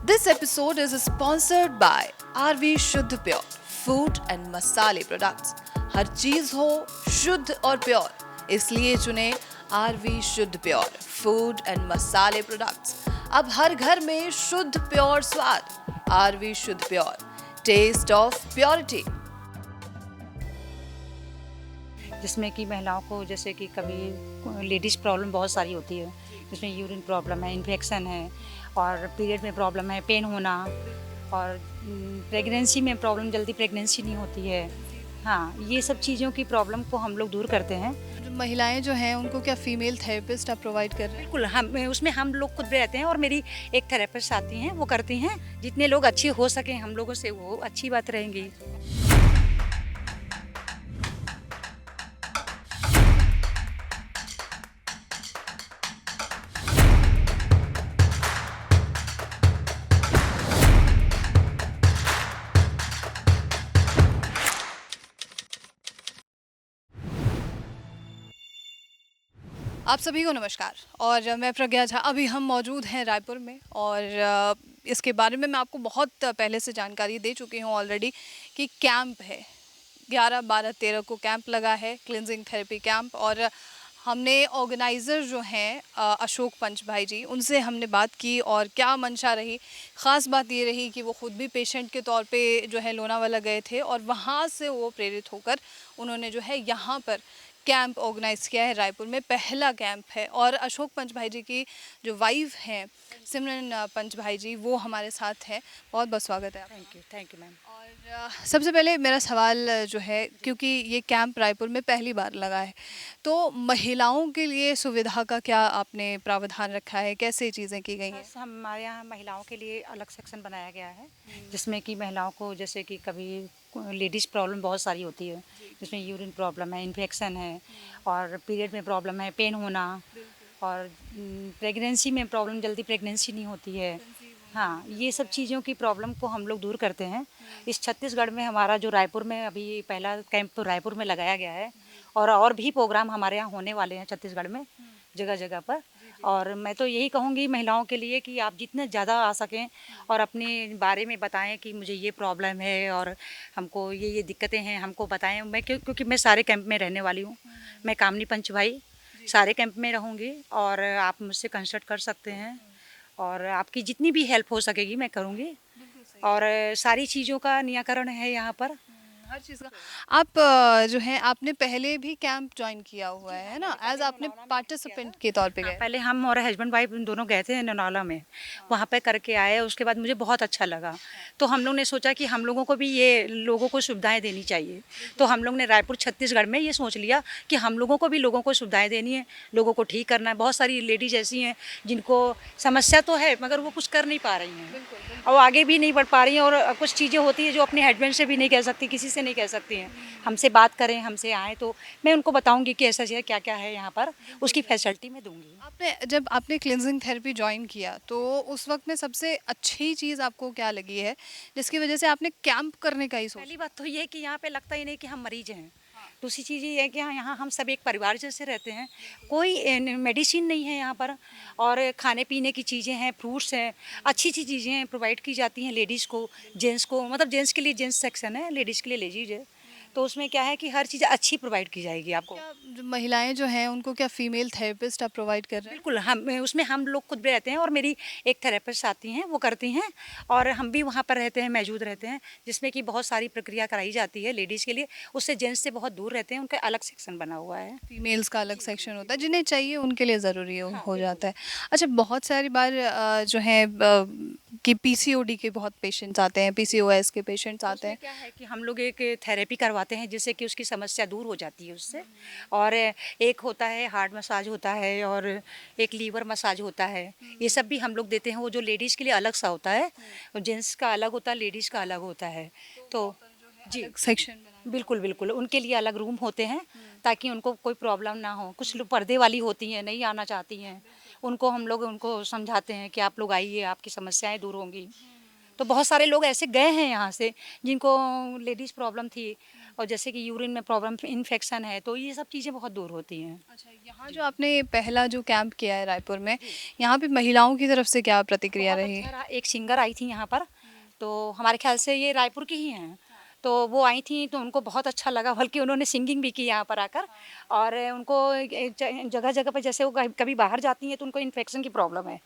This episode is sponsored by RV शुद्ध pure food and मसाले products. हर चीज हो शुद्ध और प्योर, इसलिए चुने RV शुद्ध प्योर फूड एंड मसाले प्रोडक्ट्स। अब हर घर में शुद्ध प्योर स्वाद। RV शुद्ध प्योर, टेस्ट ऑफ प्योरिटी। जिसमें कि महिलाओं को जैसे कि कभी लेडीज़ प्रॉब्लम बहुत सारी होती है, जिसमें यूरिन प्रॉब्लम है, इन्फेक्शन है और पीरियड में प्रॉब्लम है, पेन होना और प्रेगनेंसी में प्रॉब्लम, जल्दी प्रेगनेंसी नहीं होती है। हाँ, ये सब चीज़ों की प्रॉब्लम को हम लोग दूर करते हैं। जो महिलाएं जो हैं उनको क्या फीमेल थेरेपिस्ट आप प्रोवाइड कर रहे हैं? बिल्कुल, हम लोग खुद रहते हैं और मेरी एक थेरेपिस्ट आती हैं, वो करती हैं। जितने लोग अच्छे हो सकें हम लोगों से, वो अच्छी बात रहेंगी। आप सभी को नमस्कार और मैं प्रज्ञा झा। अभी हम मौजूद हैं रायपुर में और इसके बारे में मैं आपको बहुत पहले से जानकारी दे चुकी हूँ ऑलरेडी कि कैंप है 11, 12, 13 को कैंप लगा है, क्लिनजिंग थेरेपी कैंप। और हमने ऑर्गेनाइज़र जो हैं अशोक पंच भाई जी, उनसे हमने बात की और क्या मंशा रही। ख़ास बात ये रही कि वो ख़ुद भी पेशेंट के तौर पे जो है लोनावाला गए थे और वहाँ से वो प्रेरित होकर उन्होंने जो है यहाँ पर कैंप ऑर्गेनाइज़ किया है। रायपुर में पहला कैंप है और अशोक पंच भाई जी की जो वाइफ हैं सिमरन पंच भाई जी, वो हमारे साथ हैं। बहुत बहुत स्वागत है आपका। Thank you ma'am. और सबसे पहले मेरा सवाल जो है, क्योंकि ये कैंप रायपुर में पहली बार लगा है, तो महिलाओं के लिए सुविधा का क्या आपने प्रावधान रखा है, कैसे चीज़ें की गई हैं? बस हमारे यहाँ महिलाओं के लिए अलग सेक्शन बनाया गया है, जिसमें कि महिलाओं को जैसे कि कभी लेडीज़ प्रॉब्लम बहुत सारी होती है, जिसमें यूरिन प्रॉब्लम है, इन्फेक्शन है और पीरियड में प्रॉब्लम है, पेन होना और प्रेगनेंसी में प्रॉब्लम, जल्दी प्रेगनेंसी नहीं होती है। हाँ, ये सब चीज़ों की प्रॉब्लम को हम लोग दूर करते हैं। इस छत्तीसगढ़ में हमारा जो रायपुर में अभी पहला कैंप रायपुर में लगाया गया है और भी प्रोग्राम हमारे यहाँ होने वाले हैं छत्तीसगढ़ में जगह जगह पर। और मैं तो यही कहूँगी महिलाओं के लिए कि आप जितने ज़्यादा आ सकें और अपने बारे में बताएं कि मुझे ये प्रॉब्लम है और हमको ये दिक्कतें हैं, हमको बताएं। मैं क्योंकि मैं सारे कैंप में रहने वाली हूँ, मैं कामनी पंच भाई सारे कैंप में रहूँगी और आप मुझसे कंसल्ट कर सकते हैं और आपकी जितनी भी हेल्प हो सकेगी मैं करूँगी। और सारी चीज़ों का निराकरण है यहाँ पर। हर चीज़ का। आप जो है आपने पहले भी कैंप ज्वाइन किया हुआ है ना, एज आपने पार्टिसिपेंट के तौर पे हाँ, गए? पहले हम और हस्बैंड वाइफ दोनों गए थे नौनाला में, वहाँ पे करके आए। उसके बाद मुझे बहुत अच्छा लगा, तो हम लोग ने सोचा कि हम लोगों को भी ये लोगों को सुविधाएं देनी चाहिए। तो हम लोग ने रायपुर छत्तीसगढ़ में ये सोच लिया कि हम लोगों को भी लोगों को सुविधाएं देनी है, लोगों को ठीक करना है। बहुत सारी लेडीज ऐसी हैं जिनको समस्या तो है मगर वो कुछ कर नहीं पा रही हैं और आगे भी नहीं बढ़ पा रही हैं और कुछ चीज़ें होती है जो अपने हस्बैंड से भी नहीं कह सकती, किसी से नहीं कह सकती हैं। हमसे बात करें, हमसे आएँ तो मैं उनको बताऊँगी कि ऐसा चीज़ क्या क्या है यहाँ पर, उसकी फैसिलिटी मैं दूँगी। जब आपने क्लिनजिंग थेरेपी ज्वाइन किया तो उस वक्त में सबसे अच्छी चीज़ आपको क्या लगी है जिसकी वजह से आपने कैंप करने का ही सोचा? पहली बात तो ये है कि यहाँ पे लगता ही नहीं कि हम मरीज हैं। दूसरी चीज़ ये है कि यहाँ हम सब एक परिवार जैसे रहते हैं, कोई मेडिसिन नहीं है यहाँ पर और खाने पीने की चीज़ें हैं, फ्रूट्स हैं, अच्छी अच्छी चीज़ें हैं प्रोवाइड की जाती हैं लेडीज़ को, जेंट्स को। मतलब जेंट्स के लिए जेंट्स सेक्शन है, लेडीज़ के लिए लेडीज है। तो उसमें क्या है कि हर चीज़ अच्छी प्रोवाइड की जाएगी आपको। क्या जो महिलाएं जो हैं उनको क्या फीमेल थेरेपिस्ट आप प्रोवाइड कर रहे हैं? बिल्कुल, हम लोग खुद भी रहते हैं और मेरी एक थेरेपिस्ट आती हैं, वो करती हैं और हम भी वहाँ पर रहते हैं, मौजूद रहते हैं, जिसमें कि बहुत सारी प्रक्रिया कराई जाती है लेडीज़ के लिए। उससे जेंट्स से बहुत दूर रहते हैं, उनका अलग सेक्शन बना हुआ है। फीमेल्स का अलग सेक्शन होता है, जिन्हें चाहिए उनके लिए ज़रूरी हो जाता है। अच्छा, बहुत सारी बार जो है कि पीसीओडी के बहुत पेशेंट्स आते हैं, पीसीओएस के पेशेंट्स आते हैं। क्या है कि हम लोग एक थेरेपी करवाते हैं जिससे कि उसकी समस्या दूर हो जाती है उससे। और एक होता है हार्ट मसाज होता है और एक लीवर मसाज होता है, ये सब भी हम लोग देते हैं। वो जो लेडीज़ के लिए अलग सा होता है, जेंट्स का अलग होता है, लेडीज़ का अलग होता है। तो जी, सेक्शन बिल्कुल बिल्कुल, उनके लिए अलग रूम होते हैं ताकि उनको कोई प्रॉब्लम ना हो। कुछ लोग पर्दे वाली होती हैं, नहीं आना चाहती हैं, उनको हम लोग उनको समझाते हैं कि आप लोग आइए, आपकी समस्याएं दूर होंगी। तो बहुत सारे लोग ऐसे गए हैं यहाँ से जिनको लेडीज़ प्रॉब्लम थी और जैसे कि यूरिन में प्रॉब्लम, इन्फेक्शन है, तो ये सब चीज़ें बहुत दूर होती हैं। अच्छा, यहाँ जो आपने पहला जो कैंप किया है रायपुर में, यहाँ पे महिलाओं की तरफ से क्या प्रतिक्रिया बहुत रही? अच्छा रहा। एक सिंगर आई थी यहाँ पर, तो हमारे ख्याल से ये रायपुर की ही हैं। तो वो आई थी तो उनको बहुत अच्छा लगा, बल्कि उन्होंने सिंगिंग भी की यहाँ पर आकर। और उनको जगह जगह पर, जैसे वो कभी बाहर जाती हैं तो उनको इन्फेक्शन की प्रॉब्लम है,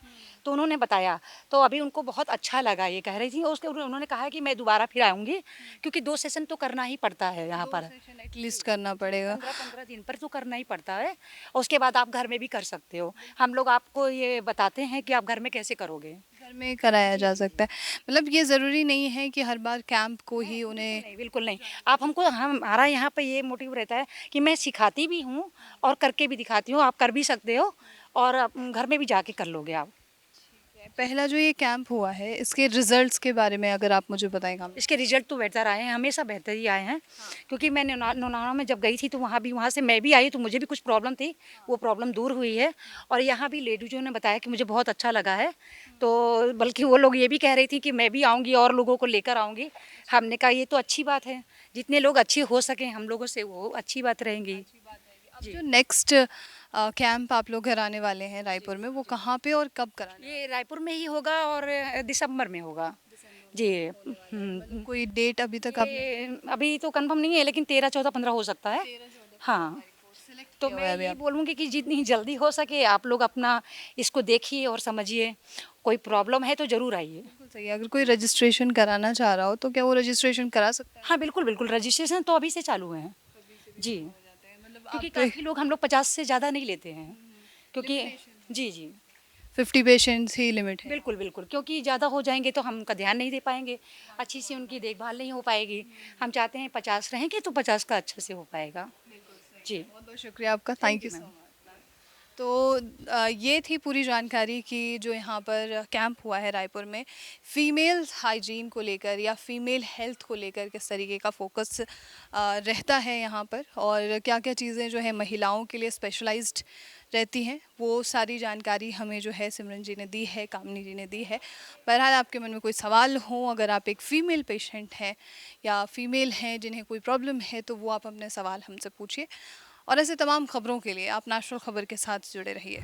तो उन्होंने बताया। तो अभी उनको बहुत अच्छा लगा, ये कह रही थी। और उसके उन्होंने कहा कि मैं दोबारा फिर आऊँगी, क्योंकि 2 सेशन तो करना ही पड़ता है यहाँ 2 पर। सेशन एटलीस्ट करना पड़ेगा। 15-15 दिन पर तो करना ही पड़ता है, और उसके बाद आप घर में भी कर सकते हो। हम लोग आपको ये बताते हैं कि आप घर में कैसे करोगे। घर में कराया जा सकता है। मतलब ये ज़रूरी नहीं है कि हर बार कैंप को ही उन्हें नहीं, बिल्कुल नहीं। आप हमको, हमारा यहाँ पे ये मोटिव रहता है कि मैं सिखाती भी हूँ और करके भी दिखाती हूँ। आप कर भी सकते हो, और घर में भी जाके कर लोगे आप। पहला जो ये कैंप हुआ है, इसके रिजल्ट्स के बारे में अगर आप मुझे बताएँ। इसके रिजल्ट तो बेहतर आए हैं, हमेशा बेहतर ही आए हैं। क्योंकि मैं नौनाना में जब गई थी तो वहाँ से मैं भी आई, तो मुझे भी कुछ प्रॉब्लम थी, वो प्रॉब्लम दूर हुई है। और यहाँ भी लेडीज़ों ने बताया कि मुझे बहुत अच्छा लगा है। तो बल्कि वो लोग ये भी कह रही थी कि मैं भी आऊँगी और लोगों को लेकर आऊँगी। हमने कहा ये तो अच्छी बात है, जितने लोग अच्छे हो सकें हम लोगों से, वो अच्छी बात रहेंगी। अब जो नेक्स्ट कैंप आप लोग कराने वाले हैं रायपुर में, वो कहाँ पे और कब कराने? ये रायपुर में ही होगा, और दिसंबर में होगा जी। मतलब कोई डेट अभी तक आप ये अभी तो कंफर्म नहीं है, लेकिन 13, 14, 15 हो सकता है। हाँ, तो किया हुआ मैं है अभी ये आप? बोलूँगी कि जितनी जल्दी हो सके आप लोग अपना इसको देखिए और समझिए। कोई प्रॉब्लम है तो ज़रूर आइए। बिल्कुल सही है। अगर कोई रजिस्ट्रेशन कराना चाह रहा हो तो क्या वो रजिस्ट्रेशन करा सकता है? हाँ, बिल्कुल, बिल्कुल, रजिस्ट्रेशन तो अभी से चालू है। जी, मतलब क्योंकि आप काफ़ी लोग, हम लोग 50 से ज़्यादा नहीं लेते हैं, क्योंकि जी, जी। 50 पेशेंट्स ही लिमिट है। बिल्कुल, बिल्कुल, क्योंकि ज़्यादा हो जाएँगे तो हम उनका ध्यान नहीं दे पाएँगे, अच्छी सी उनकी देखभाल नहीं हो पाएगी। हम चाहते हैं 50 रहेंगे तो 50 का अच्छे से हो पाएगा। जी। बहुत बहुत शुक्रिया आपका, थैंक यू सो मच। तो ये थी पूरी जानकारी कि जो यहाँ पर कैंप हुआ है रायपुर में, फ़ीमेल हाइजीन को लेकर या फ़ीमेल हेल्थ को लेकर किस तरीके का फोकस रहता है यहाँ पर, और क्या क्या चीज़ें जो है महिलाओं के लिए स्पेशलाइज्ड रहती हैं, वो सारी जानकारी हमें जो है सिमरन जी ने दी है, कामनी जी ने दी है। बहरहाल आपके मन में कोई सवाल हो, अगर आप एक फ़ीमेल पेशेंट हैं या फ़ीमेल हैं जिन्हें कोई प्रॉब्लम है, तो वो आप अपने सवाल हमसे पूछिए। और ऐसे तमाम खबरों के लिए आप नेशनल खबर के साथ जुड़े रहिए।